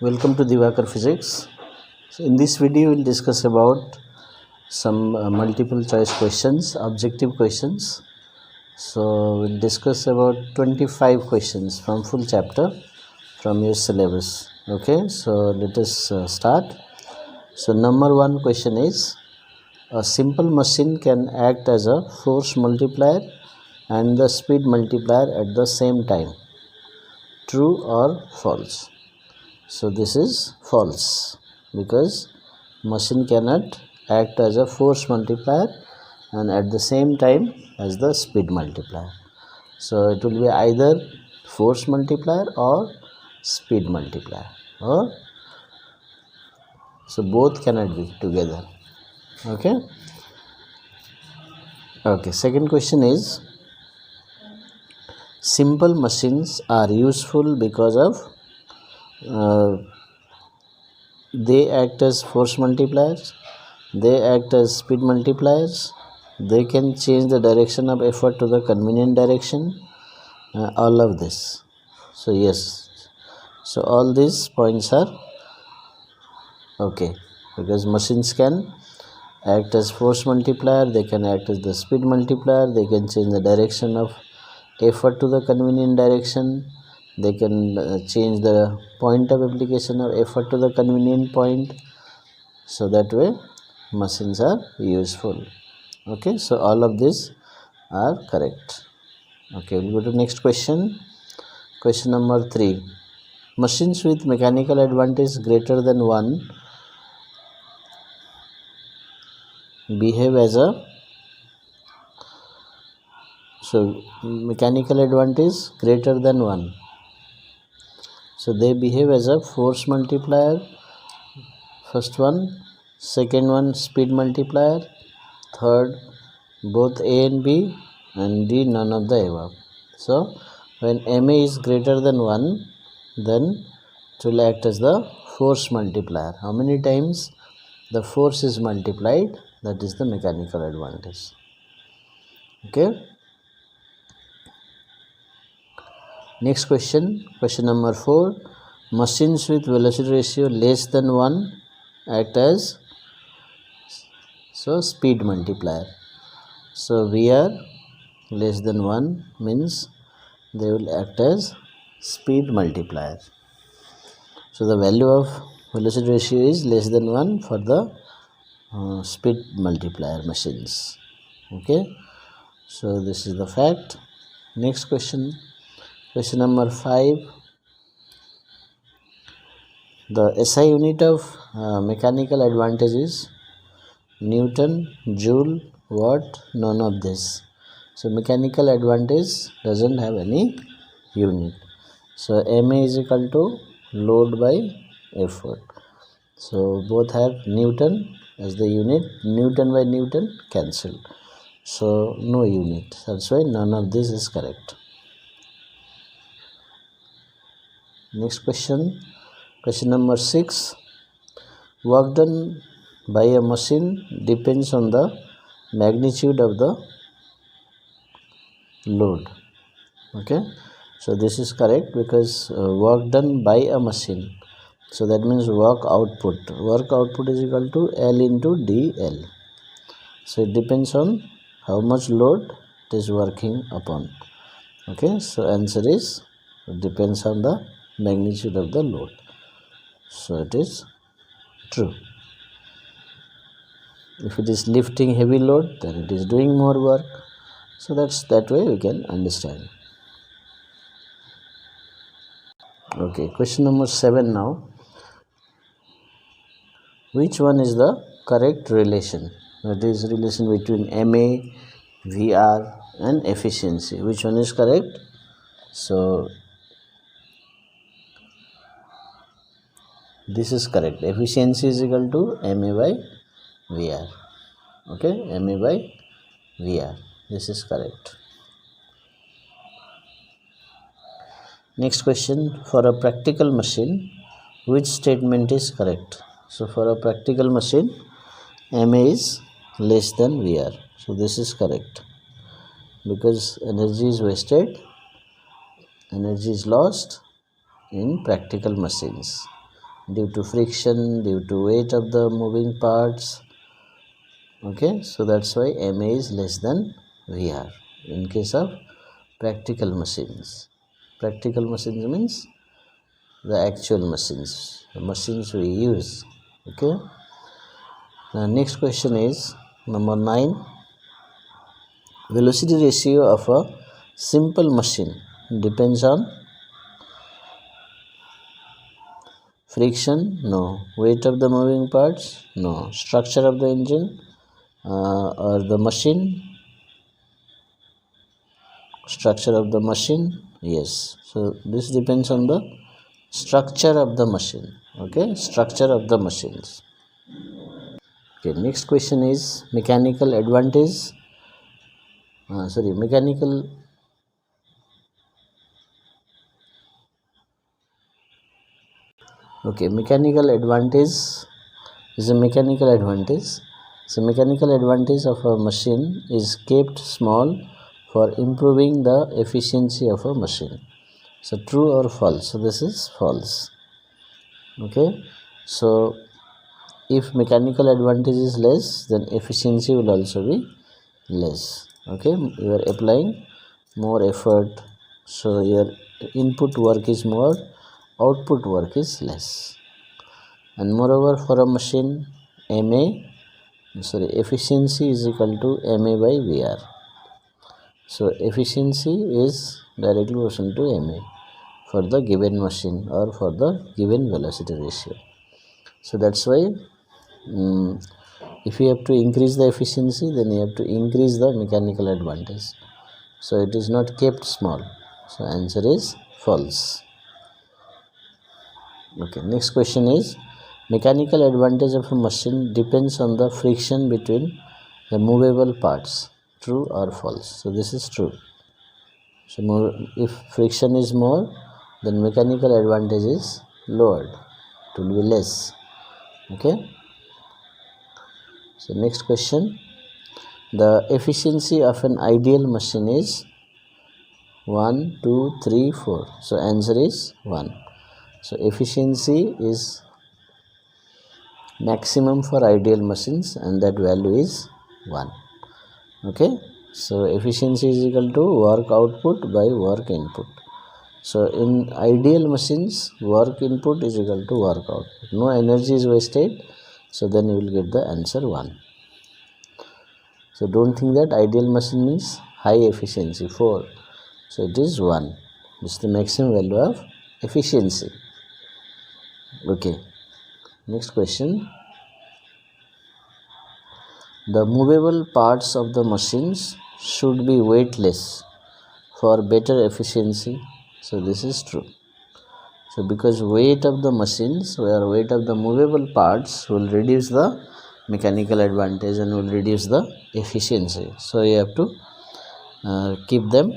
Welcome to Divakar Physics. So in this video, we'll discuss about some multiple choice questions, objective questions. So we'll discuss about 25 questions from full chapter from your syllabus. Okay, so let us start. So number one question is, a simple machine can act as a force multiplier and the speed multiplier at the same time. True or false? So this is false because machine cannot act as a force multiplier and at the same time as the speed multiplier. So it will be either force multiplier or speed multiplier, or so both cannot be together. Okay. Second question is, simple machines are useful because of they act as force multipliers, they act as speed multipliers, they can change the direction of effort to the convenient direction, all of this. So yes, so all these points are okay, because machines can act as force multiplier, they can act as the speed multiplier, they can change the direction of effort to the convenient direction, they can change the point of application of effort to the convenient point. So that way machines are useful. Okay, so all of these are correct. Okay, we'll go to next question. Question number 3. Machines with mechanical advantage greater than 1 behave as a mechanical advantage greater than 1. So they behave as a force multiplier, first one, second one speed multiplier, third both A and B, and D none of the above. So when MA is greater than 1, then it will act as the force multiplier. How many times the force is multiplied, that is the mechanical advantage. Okay. Next question, question number 4. Machines with velocity ratio less than 1 act as speed multiplier. So VR less than 1 means they will act as speed multiplier. So the value of velocity ratio is less than 1 for the speed multiplier machines. Okay, so this is the fact. Next question, question number 5. The SI unit of mechanical advantage is Newton, Joule, Watt, none of this. So mechanical advantage doesn't have any unit. So MA is equal to load by effort. So both have Newton as the unit. Newton by Newton cancelled. So no unit. That's why none of this is correct. Next question. Question number 6. Work done by a machine depends on the magnitude of the load. Okay, so this is correct because work done by a machine. So that means work output. Work output is equal to L into DL. So it depends on how much load it is working upon. Okay, so answer is, it depends on the magnitude of the load. So it is true. If it is lifting heavy load, then it is doing more work. So that's that way we can understand. Okay, question number 7 now. Which one is the correct relation? That is relation between MA, VR and efficiency. Which one is correct? So this is correct. Efficiency is equal to MA by VR. Okay, MA by VR. This is correct. Next question, for a practical machine, which statement is correct? So for a practical machine, MA is less than VR. So this is correct because energy is wasted, energy is lost in practical machines. due to friction, due to weight of the moving parts. Okay, so that's why MA is less than VR in case of practical machines. Practical machines means the actual machines, the machines we use. Okay, the next question is number 9. Velocity ratio of a simple machine depends on friction? No. Weight of the moving parts? No. Structure of the engine or the machine? Structure of the machine? Yes. So this depends on the structure of the machine. Okay, structure of the machines. Okay, next question is mechanical advantage. Mechanical. Okay, mechanical advantage is a mechanical advantage. So mechanical advantage of a machine is kept small for improving the efficiency of a machine. So true or false? So this is false. Okay, so if mechanical advantage is less, then efficiency will also be less. Okay, you are applying more effort, so your input work is more, output work is less. And moreover, for a machine, efficiency is equal to MA by VR. So efficiency is directly proportional to MA for the given machine or for the given velocity ratio. So that's why if you have to increase the efficiency, then you have to increase the mechanical advantage. So it is not kept small. So answer is false. Okay, next question is mechanical advantage of a machine depends on the friction between the movable parts. True or false? So this is true. So if friction is more, then mechanical advantage is lowered. It will be less. Okay. So next question. The efficiency of an ideal machine is 1, 2, 3, 4. So answer is 1. So efficiency is maximum for ideal machines and that value is 1. Okay, so efficiency is equal to work output by work input. So in ideal machines, work input is equal to work output. No energy is wasted, so then you will get the answer 1. So don't think that ideal machine means high efficiency 4. So it is 1. This is the maximum value of efficiency. Okay, next question. The movable parts of the machines should be weightless for better efficiency. So this is true. So because weight of the machines or weight of the movable parts will reduce the mechanical advantage and will reduce the efficiency. So you have to keep them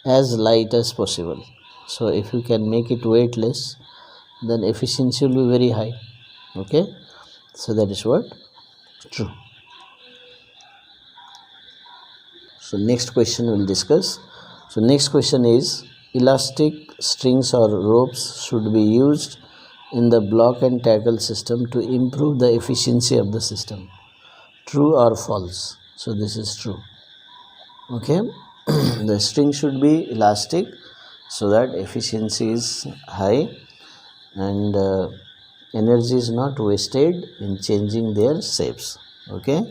as light as possible. So if you can make it weightless, then efficiency will be very high. Okay, so that is what true. So next question we'll discuss. So next question is elastic strings or ropes should be used in the block and tackle system to improve the efficiency of the system. True or false? So this is true. Okay, the string should be elastic so that efficiency is high and energy is not wasted in changing their shapes. Okay,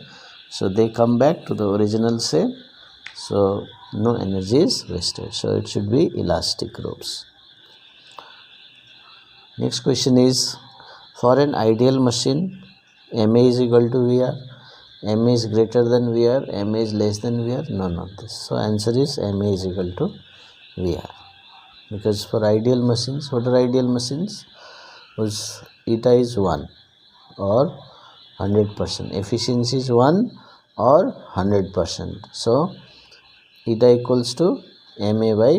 so they come back to the original shape, so no energy is wasted. So it should be elastic ropes. Next question is for an ideal machine, MA is equal to VR, MA is greater than VR, MA is less than VR, none of this. So answer is MA is equal to VR. Because for ideal machines, what are ideal machines? Was eta is 1 or 100%. Efficiency is 1 or 100%. So eta equals to MA by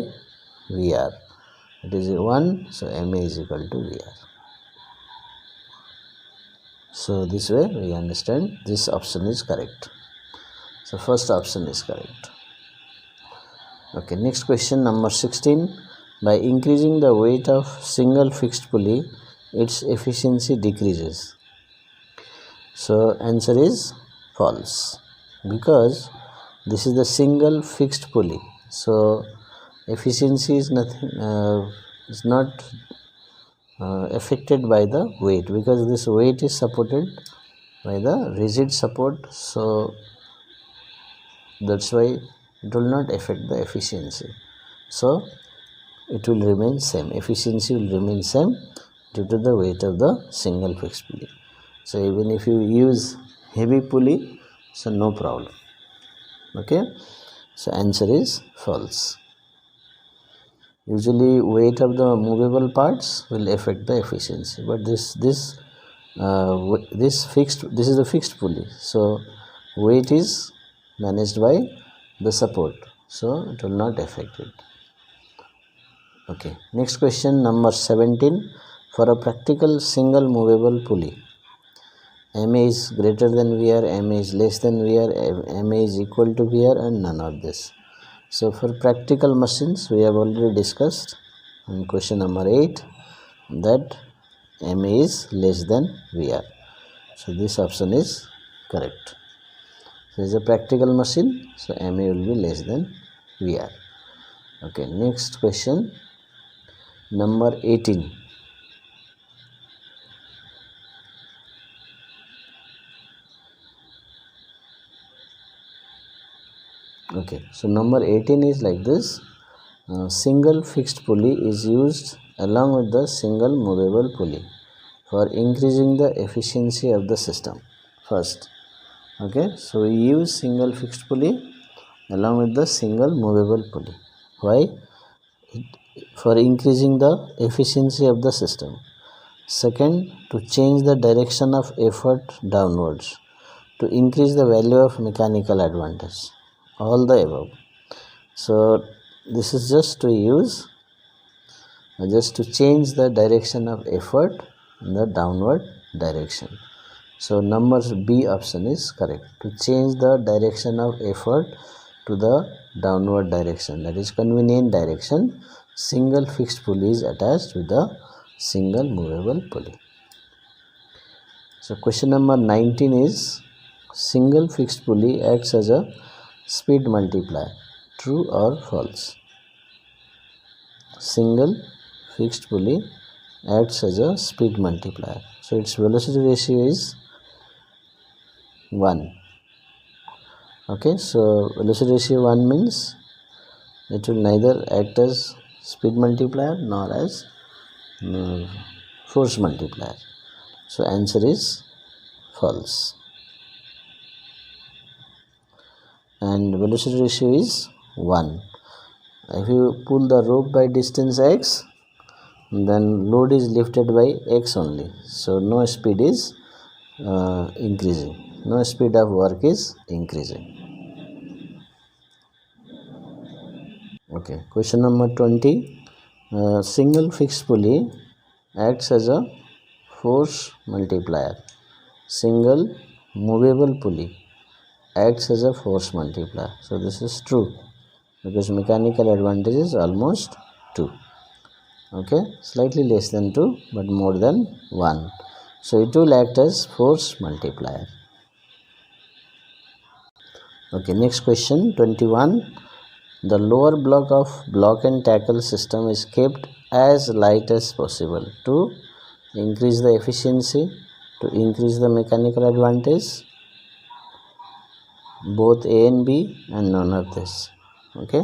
VR. It is 1, so MA is equal to VR. So this way we understand this option is correct. So first option is correct. Okay, next question number 16. By increasing the weight of single fixed pulley, its efficiency decreases. So answer is false, because this is the single fixed pulley. So efficiency is nothing, is not affected by the weight, because this weight is supported by the rigid support. So that's why it will not affect the efficiency. So it will remain same, efficiency will remain same due to the weight of the single fixed pulley. So even if you use heavy pulley, so no problem. Okay, so answer is false. Usually weight of the movable parts will affect the efficiency, but this is a fixed pulley, so weight is managed by the support, so it will not affect it. Okay, next question number 17. For a practical single movable pulley, MA is greater than VR, MA is less than VR, MA is equal to VR, and none of this. So for practical machines, we have already discussed in question number 8 that MA is less than VR. So this option is correct. So it's a practical machine, so MA will be less than VR. Okay, next question number 18. Okay, so number 18 is like this. Single fixed pulley is used along with the single movable pulley for increasing the efficiency of the system. First, okay, so we use single fixed pulley along with the single movable pulley. Why? For increasing the efficiency of the system. Second, to change the direction of effort downwards, to increase the value of mechanical advantage. All the above. So this is just to change the direction of effort in the downward direction. So number B option is correct, to change the direction of effort to the downward direction, that is convenient direction. Single fixed pulley is attached with the single movable pulley. So question number 19 is, single fixed pulley acts as a speed multiplier. True or false? Single fixed pulley acts as a speed multiplier. So its velocity ratio is 1. Okay, so velocity ratio 1 means it will neither act as speed multiplier nor as force multiplier. So answer is false. And velocity ratio is 1. If you pull the rope by distance x, then load is lifted by x only, so no speed is increasing, no speed of work is increasing. Okay, question number 20. Single fixed pulley acts as a force multiplier. Single movable pulley acts as a force multiplier. So this is true, because mechanical advantage is almost 2. Okay, slightly less than 2 but more than 1, so it will act as force multiplier. Okay, next question 21. The lower block of block and tackle system is kept as light as possible to increase the efficiency, to increase the mechanical advantage, both A and B, and none of this. Okay,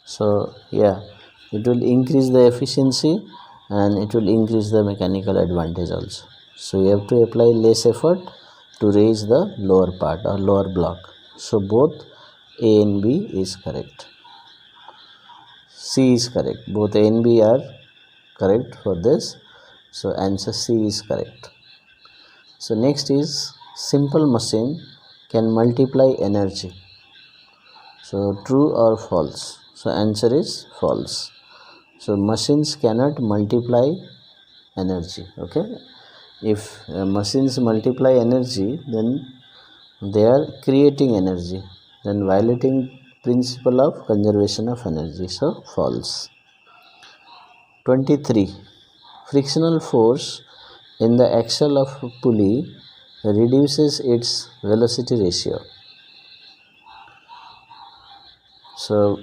so yeah, it will increase the efficiency and it will increase the mechanical advantage also. So you have to apply less effort to raise the lower part or lower block. So both A and B is correct. C is correct. Both A and B are correct for this. So answer C is correct. So next is, simple machine can multiply energy. So true or false? So answer is false. So machines cannot multiply energy. Okay, if machines multiply energy, then they are creating energy, then violating principle of conservation of energy. So false. 23. Frictional force in the axle of a pulley reduces its velocity ratio. So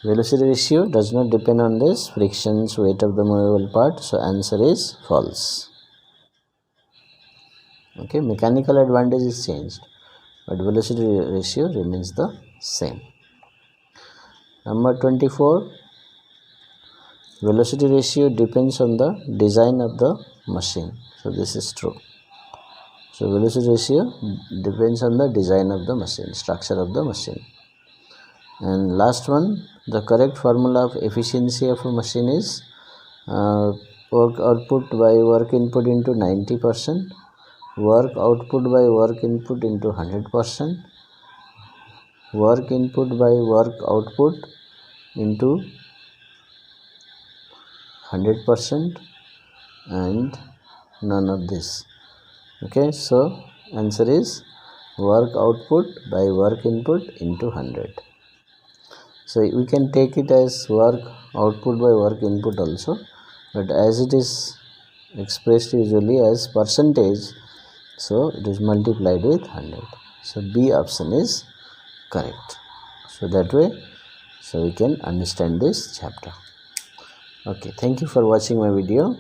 velocity ratio does not depend on this friction's weight of the movable part, so answer is false. Okay, mechanical advantage is changed, but velocity ratio remains the same. Number 24, velocity ratio depends on the design of the machine. So this is true. So velocity ratio depends on the design of the machine, structure of the machine. And last one, the correct formula of efficiency of a machine is work output by work input into 90%, work output by work input into 100%, work input by work output into 100%, and none of this. Okay, so answer is work output by work input into 100. So we can take it as work output by work input also, but as it is expressed usually as percentage, so it is multiplied with 100. So B option is correct. So that way, so we can understand this chapter. Okay, thank you for watching my video.